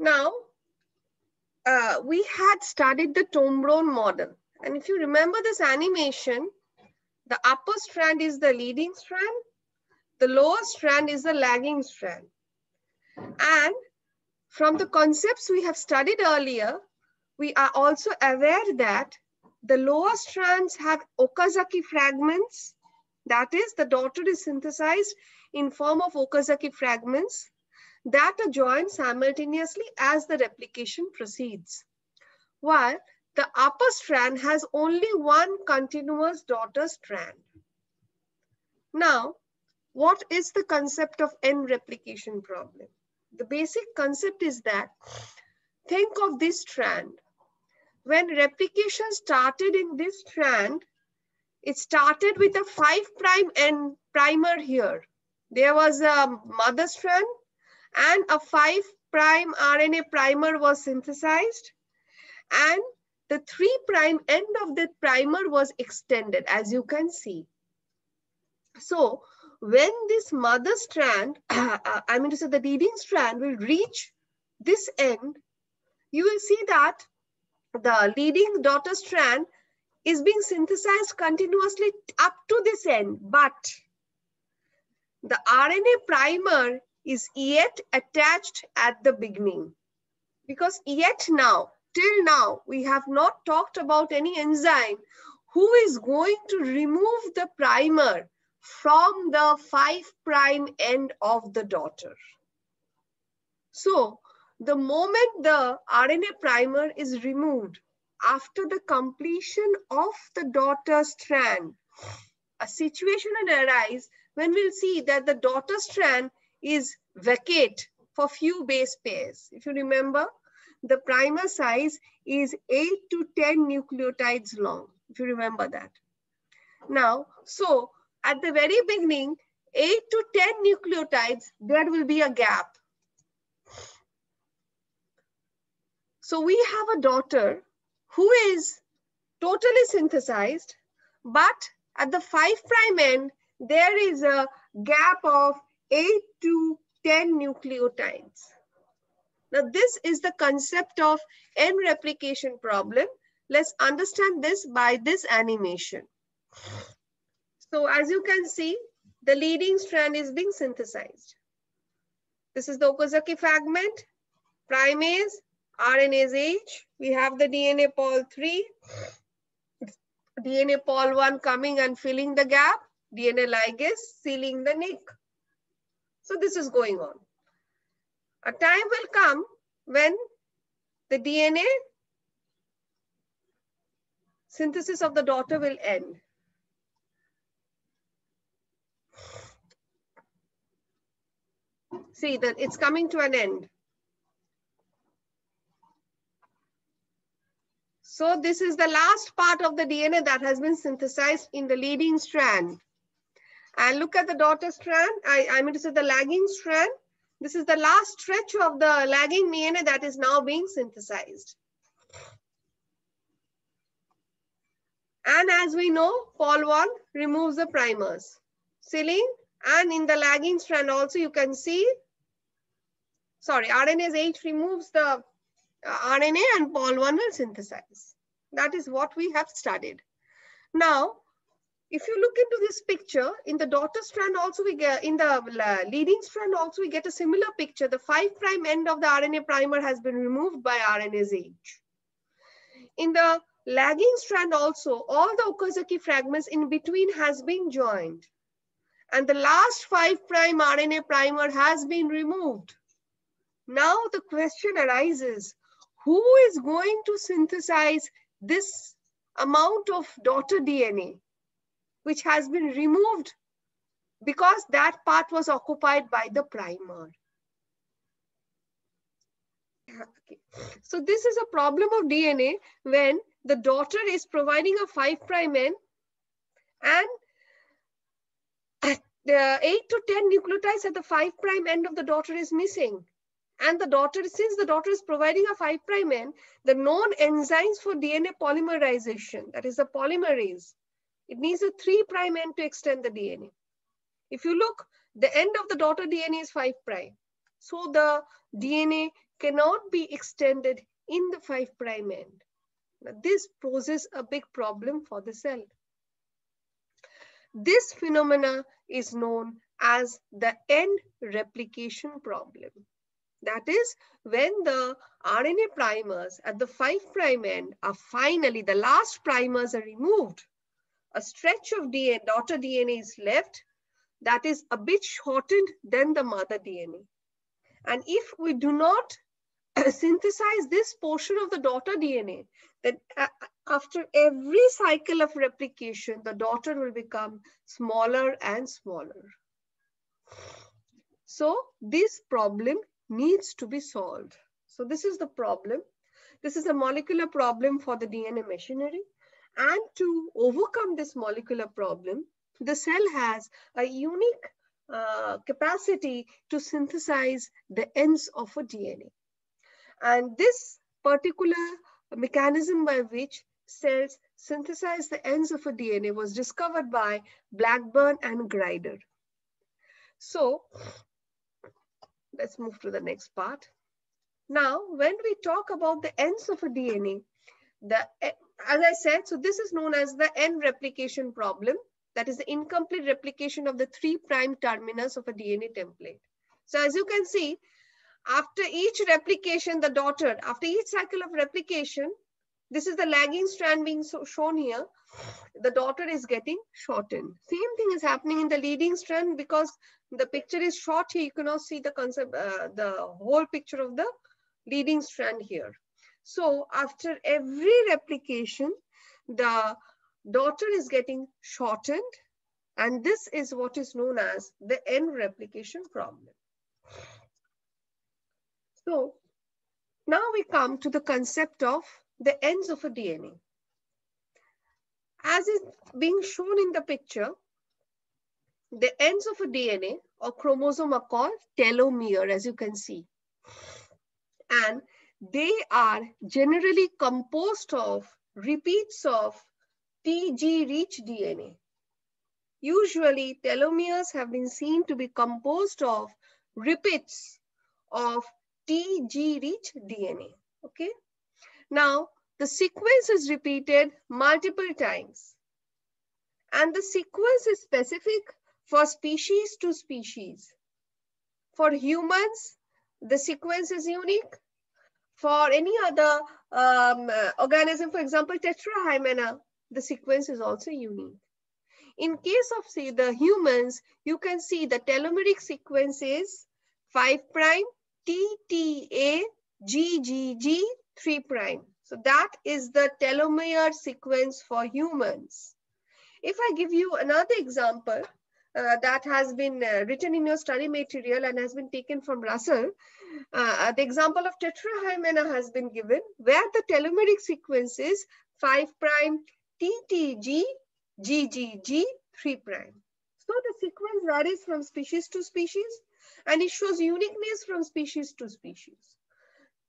Now, we had studied the Tombrone model. And if you remember this animation, the upper strand is the leading strand, the lower strand is the lagging strand. And from the concepts we have studied earlier, we are also aware that the lower strands have Okazaki fragments. That is, the daughter is synthesized in form of Okazaki fragments that are joined simultaneously as the replication proceeds. While the upper strand has only one continuous daughter strand. Now, what is the concept of end replication problem? The basic concept is that, think of this strand. When replication started in this strand, it started with a 5' end primer here. There was a mother strand and a 5' RNA primer was synthesized, and the 3' end of that primer was extended, as you can see. So when this mother strand, I mean to say the leading strand will reach this end, you will see that the leading daughter strand is being synthesized continuously up to this end, but the RNA primer is yet attached at the beginning. Because yet now, till now, we have not talked about any enzyme who is going to remove the primer from the 5' end of the daughter. So the moment the RNA primer is removed after the completion of the daughter strand, a situation will arise when we'll see that the daughter strand is vacate for few base pairs. If you remember, the primer size is 8 to 10 nucleotides long, if you remember that. Now, so at the very beginning, 8 to 10 nucleotides, there will be a gap. So we have a daughter who is totally synthesized, but at the 5' end, there is a gap of 8 to 10 nucleotides. Now, this is the concept of end replication problem. Let's understand this by this animation. So as you can see, the leading strand is being synthesized. This is the Okazaki fragment, primase, RNase H. We have the DNA pol 3, DNA pol 1 coming and filling the gap, DNA ligase sealing the nick. So this is going on. A time will come when the DNA synthesis of the daughter will end. See that it's coming to an end. So this is the last part of the DNA that has been synthesized in the leading strand. And look at the daughter strand. I mean to say the lagging strand. This is the last stretch of the lagging DNA that is now being synthesized. And as we know, pol 1 removes the primers, sealing, and in the lagging strand also you can see, RNase H removes the RNA and pol 1 will synthesize. That is what we have studied. Now, if you look into this picture, in the daughter strand also we get, in the leading strand also we get a similar picture. The 5' end of the RNA primer has been removed by RNase H. In the lagging strand also, all the Okazaki fragments in between has been joined. And the last 5' RNA primer has been removed. Now the question arises, who is going to synthesize this amount of daughter DNA, which has been removed because that part was occupied by the primer? Okay. So this is a problem of DNA when the daughter is providing a 5' end and the 8 to 10 nucleotides at the 5' end of the daughter is missing. And the daughter, since the daughter is providing a 5' end, the known enzymes for DNA polymerization, that is the polymerase, it needs a 3' end to extend the DNA. If you look, the end of the daughter DNA is 5'. So the DNA cannot be extended in the 5' end. Now, this poses a big problem for the cell. This phenomena is known as the end replication problem. That is, when the RNA primers at the 5' end are finally, the last primers are removed, a stretch of DNA, daughter DNA is left that is a bit shortened than the mother DNA. And if we do not synthesize this portion of the daughter DNA, then after every cycle of replication, the daughter will become smaller and smaller. So this problem needs to be solved. So this is the problem. This is a molecular problem for the DNA machinery. And to overcome this molecular problem, the cell has a unique capacity to synthesize the ends of a DNA. And this particular mechanism by which cells synthesize the ends of a DNA was discovered by Blackburn and Grider. So let's move to the next part. Now, when we talk about the ends of a DNA, as I said, so this is known as the end replication problem. That is the incomplete replication of the 3' terminus of a DNA template. So as you can see, after each replication, the daughter, after each cycle of replication, this is the lagging strand being shown here, the daughter is getting shortened. Same thing is happening in the leading strand because the picture is short here. You cannot see the concept, the whole picture of the leading strand here. So after every replication, the daughter is getting shortened, and this is what is known as the end replication problem. So now we come to the concept of the ends of a DNA. As is being shown in the picture, the ends of a DNA or chromosome are called telomere, as you can see. And they are generally composed of repeats of TG-rich DNA. Usually, telomeres have been seen to be composed of repeats of TG-rich DNA. Okay. Now, the sequence is repeated multiple times. And the sequence is specific for species to species. For humans, the sequence is unique. For any other organism, for example, Tetrahymena, the sequence is also unique. In case of, say, the humans, you can see the telomeric sequence is 5' TTA GGG 3'. So that is the telomere sequence for humans. If I give you another example that has been written in your study material and has been taken from Russell, the example of Tetrahymena has been given where the telomeric sequence is 5' TTG GGG 3'. So the sequence varies from species to species and it shows uniqueness from species to species.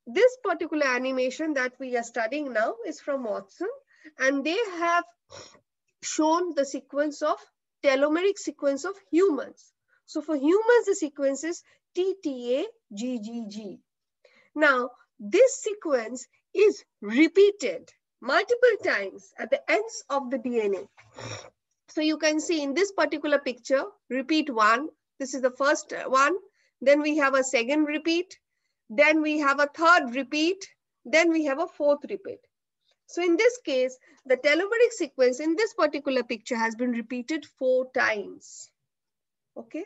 This particular animation that we are studying now is from Watson, and they have shown the sequence of telomeric sequence of humans. So for humans, the sequence is TTA GGG. Now, this sequence is repeated multiple times at the ends of the DNA. So you can see in this particular picture, repeat 1. This is the first one. Then we have a second repeat. Then we have a third repeat. Then we have a fourth repeat. So in this case, the telomeric sequence in this particular picture has been repeated 4 times. Okay.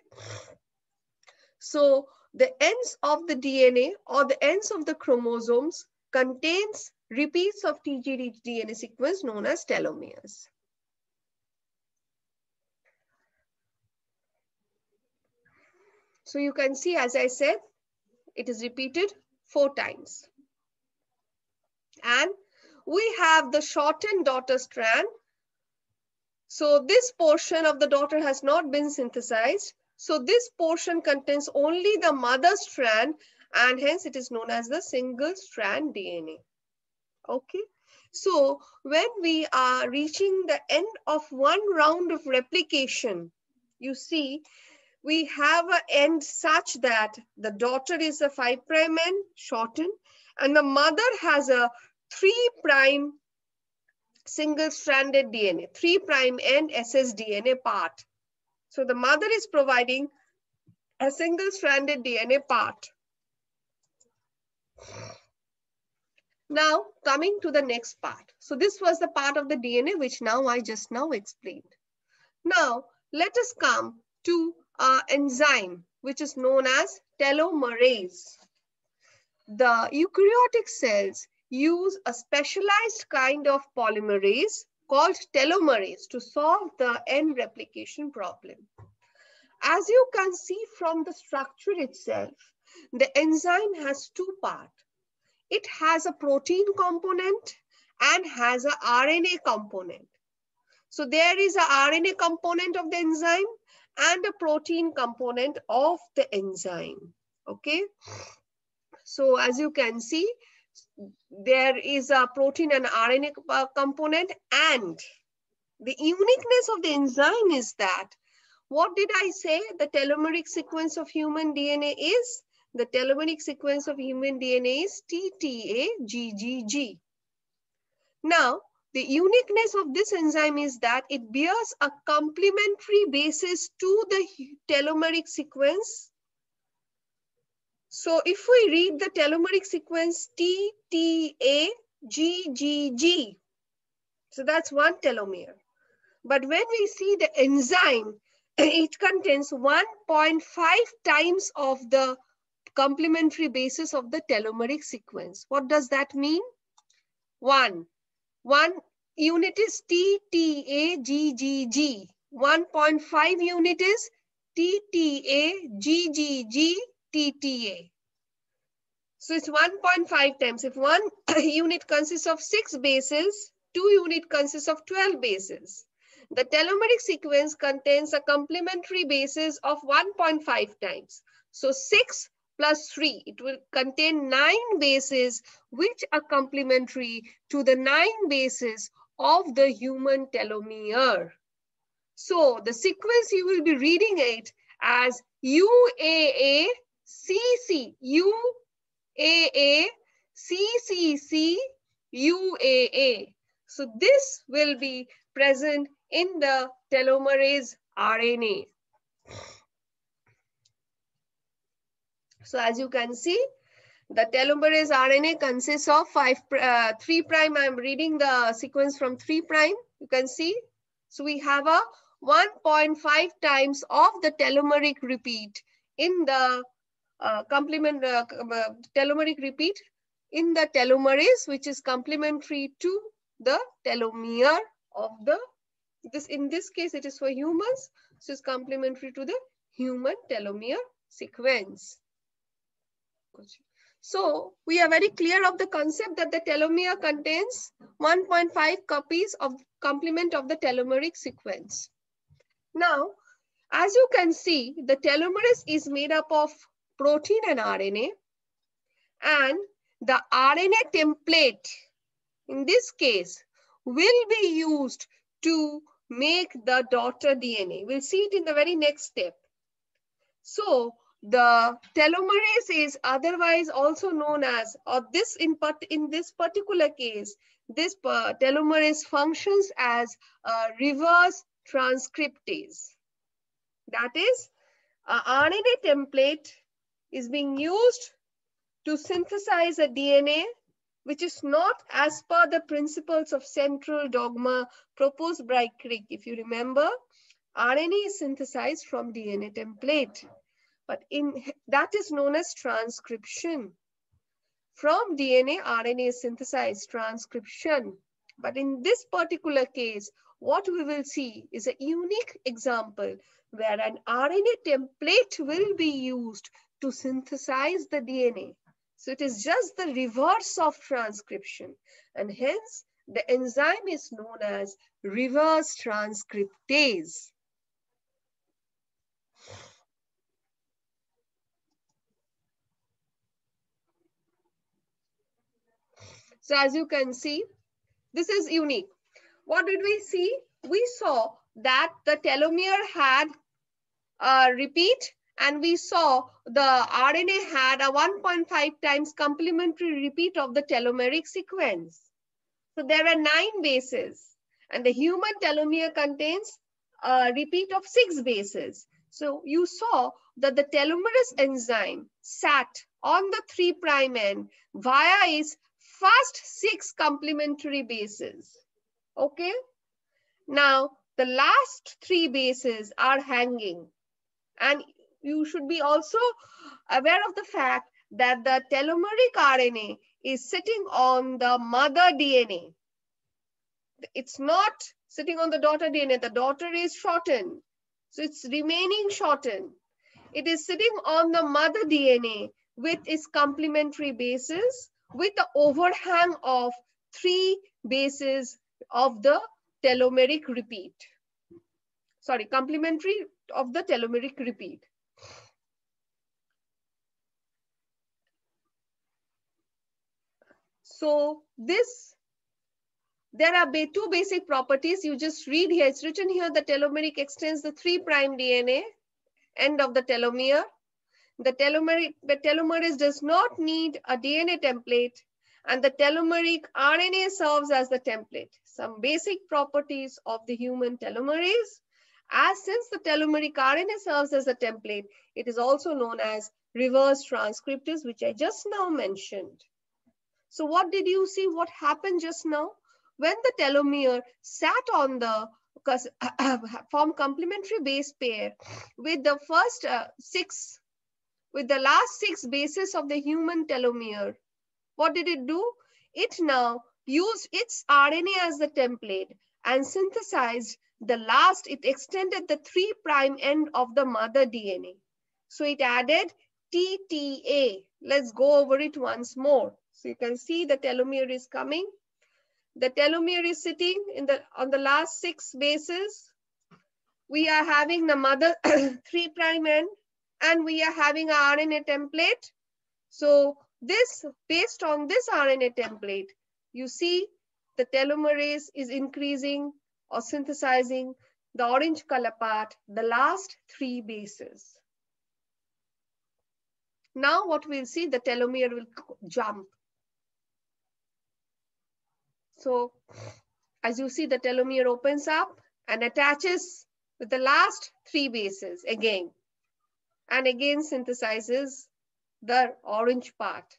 So the ends of the DNA or the ends of the chromosomes contains repeats of TG-rich DNA sequence known as telomeres. So you can see, as I said, it is repeated 4 times. And we have the shortened daughter strand. So this portion of the daughter has not been synthesized. So this portion contains only the mother strand and hence it is known as the single strand DNA. Okay. So when we are reaching the end of one round of replication, you see we have an end such that the daughter is a 5' end shortened and the mother has a 3' single-stranded DNA, 3' end ssDNA part. So the mother is providing a single-stranded DNA part. Now, coming to the next part. So this was the part of the DNA which I just now explained. Now, let us come to an enzyme which is known as telomerase. The eukaryotic cells use a specialized kind of polymerase called telomerase to solve the end replication problem. As you can see from the structure itself, the enzyme has two parts. It has a protein component and has a RNA component. So there is a RNA component of the enzyme and a protein component of the enzyme. Okay. So as you can see, there is a protein and RNA component, and the uniqueness of the enzyme is that, what did I say the telomeric sequence of human DNA is? The telomeric sequence of human DNA is TTAGGG. Now, the uniqueness of this enzyme is that it bears a complementary basis to the telomeric sequence. So if we read the telomeric sequence TTAGGG, so that's one telomere. But when we see the enzyme, it contains 1.5 times of the complementary basis of the telomeric sequence. What does that mean? One unit is TTAGGG. 1.5 unit is TTAGGG-TTA. So it's 1.5 times. If one unit consists of 6 bases, 2 unit consists of 12 bases. The telomeric sequence contains a complementary basis of 1.5 times. So 6 plus 3, it will contain 9 bases which are complementary to the 9 bases of the human telomere. So the sequence you will be reading it as UAA, CC, UAA, CCC, UAA. So this will be present in the telomerase RNA. So as you can see, the telomerase RNA consists of 3'. I'm reading the sequence from 3'. You can see. So we have a 1.5 times of the telomeric repeat in the telomeric repeat in the telomerase, which is complementary to the telomere of the, in this case, it is for humans. So it's complementary to the human telomere sequence. So we are very clear of the concept that the telomere contains 1.5 copies of complement of the telomeric sequence. Now, as you can see, the telomerase is made up of protein and RNA, and the RNA template in this case will be used to make the daughter DNA. We'll see it in the very next step. So the telomerase is otherwise also known as, or this in this particular case, this telomerase functions as a reverse transcriptase. That is, RNA template is being used to synthesize a DNA which is not as per the principles of central dogma proposed by Crick. If you remember, RNA is synthesized from DNA template, but that is known as transcription. From DNA, RNA is synthesized, transcription. But in this particular case, what we will see is a unique example where an RNA template will be used to synthesize the DNA. So it is just the reverse of transcription, and hence the enzyme is known as reverse transcriptase. So as you can see, this is unique. What did we see? We saw that the telomere had repeat, and we saw the RNA had a 1.5 times complementary repeat of the telomeric sequence. So there are 9 bases, and the human telomere contains a repeat of 6 bases. So you saw that the telomerase enzyme sat on the 3' end via its first 6 complementary bases. Okay. Now the last 3 bases are hanging, and you should be also aware of the fact that the telomeric RNA is sitting on the mother DNA. It's not sitting on the daughter DNA. The daughter is shortened. So it's remaining shortened. It is sitting on the mother DNA with its complementary bases with the overhang of 3 bases of the telomeric repeat. Sorry, complementary of the telomeric repeat. So there are 2 basic properties. You just read here. It's written here, the telomeric extends the 3' DNA, end of the telomere. The telomerase does not need a DNA template, and the telomeric RNA serves as the template. Some basic properties of the human telomerase. As since the telomeric RNA serves as a template, it is also known as reverse transcriptase, which I just now mentioned. So what did you see? What happened just now? When the telomere sat on the form complementary base pair with the first 6, with the last 6 bases of the human telomere, what did it do? It now used its RNA as the template and synthesized the last, it extended the 3' end of the mother DNA. So it added TTA. Let's go over it once more. So you can see the telomere is coming. The telomere is sitting on the last 6 bases. We are having the mother 3' end, and we are having our RNA template. So this, based on this RNA template, you see the telomerase is increasing or synthesizing the orange color part, the last 3 bases. Now what we'll see, the telomere will jump. So as you see, the telomere opens up and attaches with the last 3 bases again, and again synthesizes the orange part.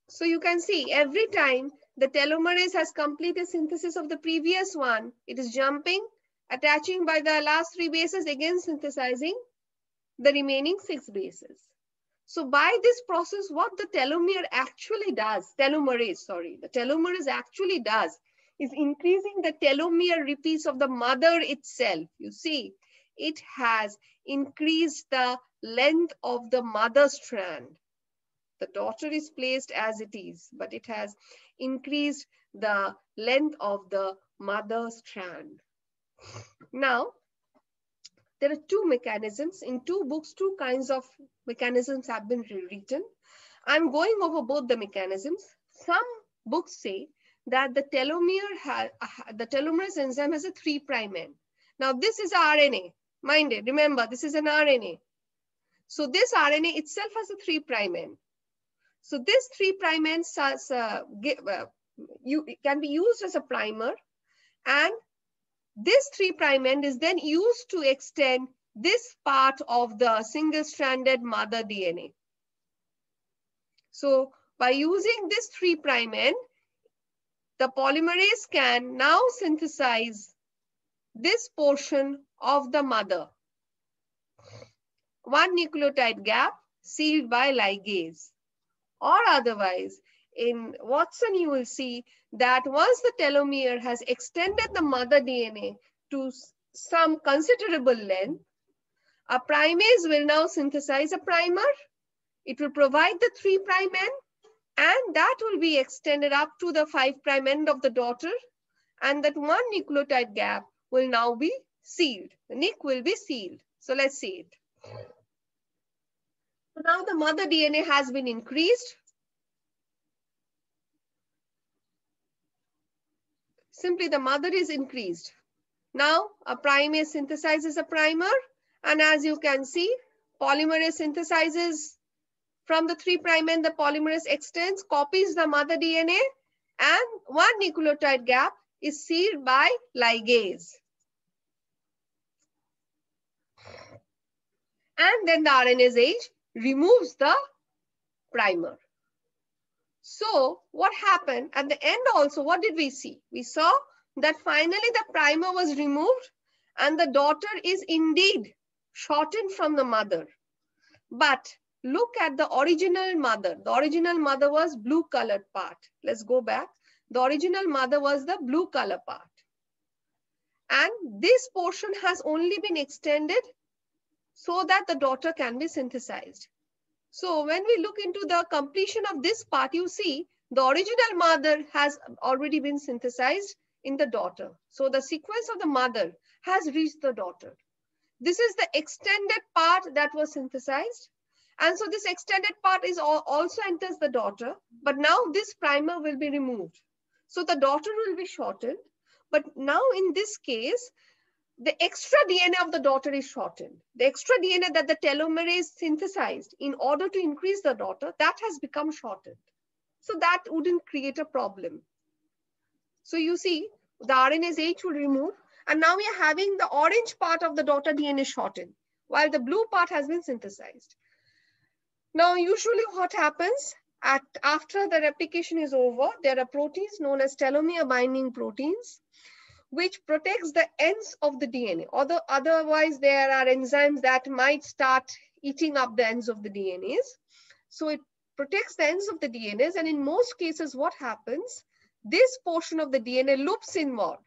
So you can see every time the telomerase has completed synthesis of the previous one, it is jumping, attaching by the last 3 bases, again synthesizing the remaining 6 bases. So by this process, what the telomere actually does, the telomerase actually does is increasing the telomere repeats of the mother itself. You see, it has increased the length of the mother strand. The daughter is placed as it is, but it has increased the length of the mother strand. Now, there are 2 mechanisms. In 2 books, 2 kinds of mechanisms have been rewritten. I'm going over both the mechanisms. Some books say that the telomerase enzyme has a 3' end. Now this is RNA. Mind it, remember, this is an RNA. So this RNA itself has a 3' end. So this 3' end can be used as a primer, and this 3' end is then used to extend this part of the single-stranded mother DNA. So by using this 3' end, the polymerase can now synthesize this portion of the mother. 1 nucleotide gap sealed by ligase. Or otherwise, in Watson, you will see that once the telomere has extended the mother DNA to some considerable length, a primase will now synthesize a primer. It will provide the 3' end, and that will be extended up to the 5' end of the daughter, and that 1 nucleotide gap will now be sealed. The nick will be sealed. So let's see it. So now the mother DNA has been increased. Simply the mother is increased. Now a primase synthesizes a primer, and as you can see, polymerase synthesizes from the 3' end, the polymerase extends, copies the mother DNA, and one nucleotide gap is sealed by ligase. And then the RNase H removes the primer. So what happened at the end also, what did we see? We saw that finally the primer was removed and the daughter is indeed shortened from the mother. But look at the original mother. The original mother was blue colored part. Let's go back. The original mother was the blue color part. And this portion has only been extended so that the daughter can be synthesized. So when we look into the completion of this part, you see the original mother has already been synthesized in the daughter. So the sequence of the mother has reached the daughter. This is the extended part that was synthesized. And so this extended part is also enters the daughter, but now this primer will be removed. So the daughter will be shortened. But now in this case, the extra DNA of the daughter is shortened. The extra DNA that the telomerase synthesized in order to increase the daughter, that has become shortened. So that wouldn't create a problem. So you see, the RNase H will remove, and now we are having the orange part of the daughter DNA shortened, while the blue part has been synthesized. Now, usually what happens after the replication is over, there are proteins known as telomere binding proteins, which protects the ends of the DNA. Otherwise, there are enzymes that might start eating up the ends of the DNAs. So it protects the ends of the DNAs. And in most cases, what happens, this portion of the DNA loops inward.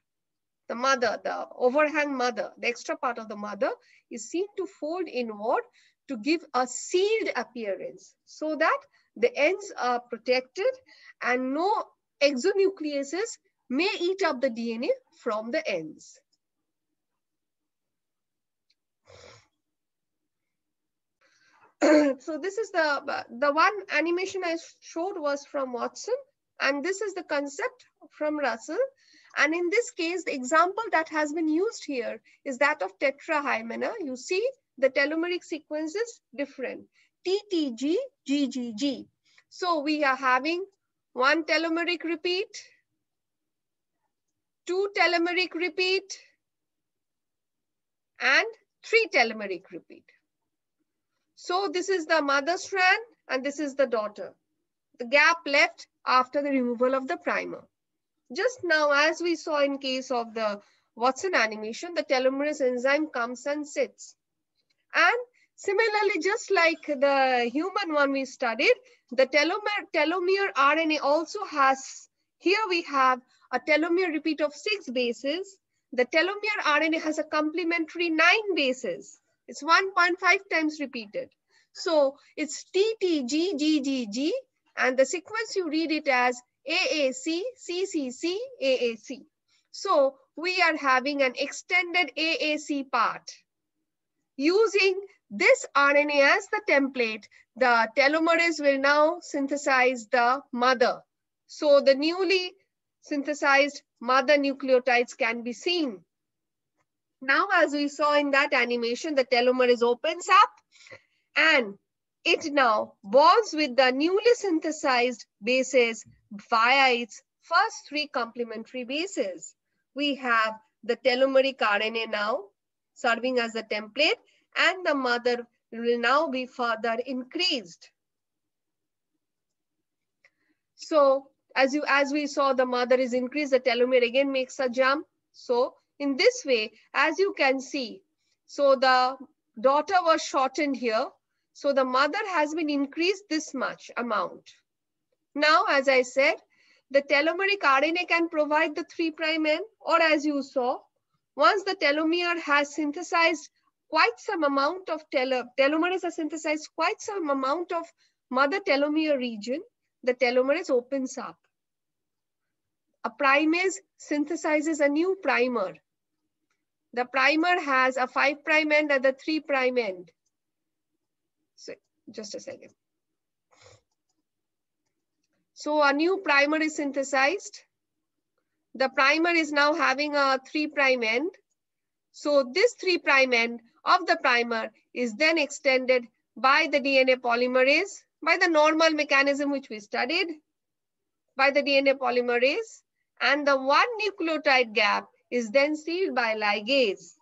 The mother, the overhang mother, the extra part of the mother is seen to fold inward to give a sealed appearance so that the ends are protected and no exonucleases may eat up the DNA from the ends. So this is the one animation I showed was from Watson, and this is the concept from Russell. And in this case, the example that has been used here is that of tetrahymena. You see the telomeric sequence is different, TTG, GGG. So we are having one telomeric repeat, two telomeric repeat, and three telomeric repeat. So this is the mother strand and this is the daughter. The gap left after the removal of the primer. Just now, as we saw in case of the Watson animation, the telomerase enzyme comes and sits. And similarly, just like the human one we studied, the telomere RNA also has, here we have a telomere repeat of 6 bases. The telomere RNA has a complementary 9 bases. It's 1.5 times repeated. So it's TTG, GGG, and the sequence you read it as AAC, CCC, AAC. So we are having an extended AAC part. Using this RNA as the template, the telomerase will now synthesize the mother. So the newly synthesized mother nucleotides can be seen. Now, as we saw in that animation, the telomerase opens up and it now bonds with the newly synthesized bases via its first 3 complementary bases. We have the telomeric RNA now serving as a template, and the mother will now be further increased. So as we saw, the mother is increased, the telomere again makes a jump. So in this way, as you can see, so the daughter was shortened here. So the mother has been increased this much amount. Now, as I said, the telomeric RNA can provide the 3' end, or as you saw, once the telomere has synthesized quite some amount of telomerase has synthesized quite some amount of mother telomere region, the telomerase opens up. A primase synthesizes a new primer. The primer has a 5' end and a 3' end. So just a second. So a new primer is synthesized. The primer is now having a 3' end. So this 3' end of the primer is then extended by the DNA polymerase, by the normal mechanism which we studied, by the DNA polymerase, and the one nucleotide gap is then sealed by ligase.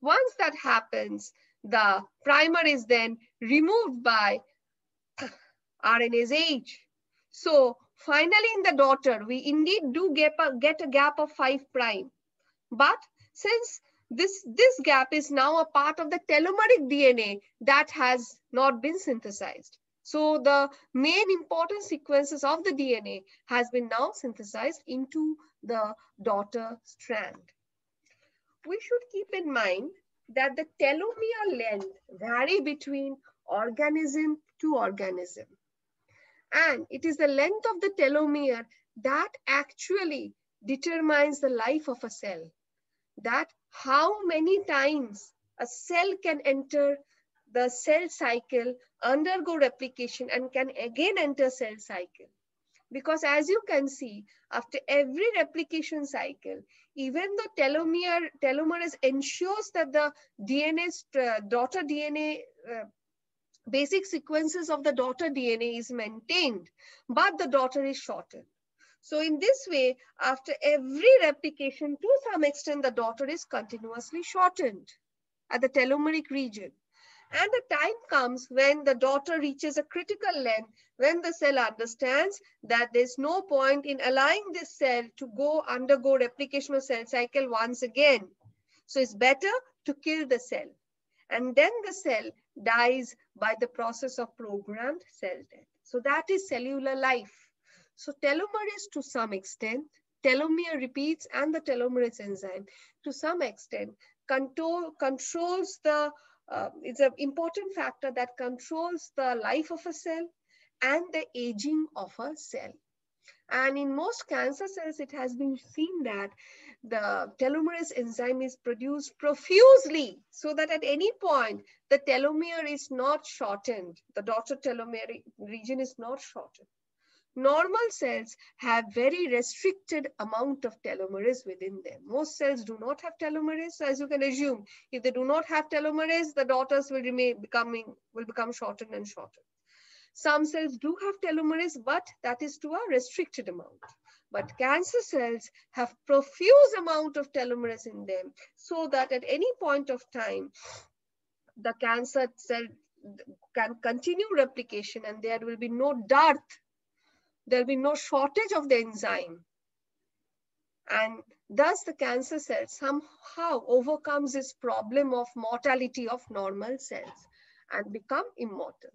Once that happens, the primer is then removed by RNase H. So finally in the daughter, we indeed do get a gap of 5'. But since this gap is now a part of the telomeric DNA that has not been synthesized. So the main important sequences of the DNA has been now synthesized into the daughter strand. We should keep in mind that the telomere length vary between organism to organism. And it is the length of the telomere that actually determines the life of a cell. That how many times a cell can enter the cell cycle, undergo replication, and can again enter cell cycle. Because as you can see, after every replication cycle, even though telomerase ensures that the daughter DNA, basic sequences of the daughter DNA is maintained, but the daughter is shortened. So in this way, after every replication, to some extent, the daughter is continuously shortened at the telomeric region. And the time comes when the daughter reaches a critical length, when the cell understands that there's no point in allowing this cell to undergo replication of cell cycle once again. So it's better to kill the cell. And then the cell dies by the process of programmed cell death. So that is cellular life. So telomerase to some extent, telomere repeats and the telomerase enzyme to some extent controls the, it's an important factor that controls the life of a cell and the aging of a cell. And in most cancer cells, it has been seen that the telomerase enzyme is produced profusely so that at any point, the telomere is not shortened. The daughter telomere region is not shortened. Normal cells have very restricted amount of telomerase within them. Most cells do not have telomerase. So as you can assume, if they do not have telomerase, the daughters will become shortened and shortened. Some cells do have telomerase, but that is to a restricted amount. But cancer cells have profuse amount of telomerase in them so that at any point of time, the cancer cell can continue replication and there will be no dearth. There will be no shortage of the enzyme. And thus the cancer cell somehow overcomes this problem of mortality of normal cells and become immortal.